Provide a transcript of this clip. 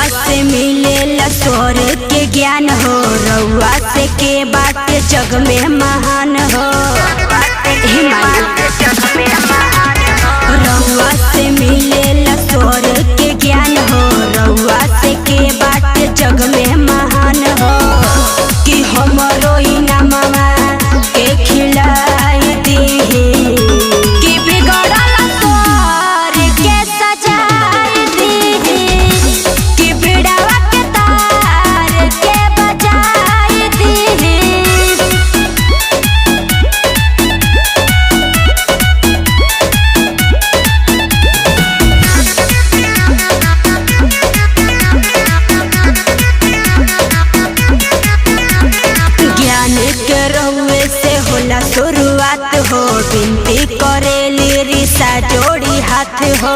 से मिले स्वर्ग के ज्ञान हो, रउआ से के बात जग में महान हो। रउआ से मिले स्वर्ग के ज्ञान हो, रउआ से के बात जग में महान हो। कि हमरो इनामवा के खिलाई दी, कि बिगड़ल तोर के सजाई दी, कि बिड़वा के तार के बजाई दी। के रउए से होला शुरुआत हो, विनती करेली रिसा जोड़ी हाथ हो।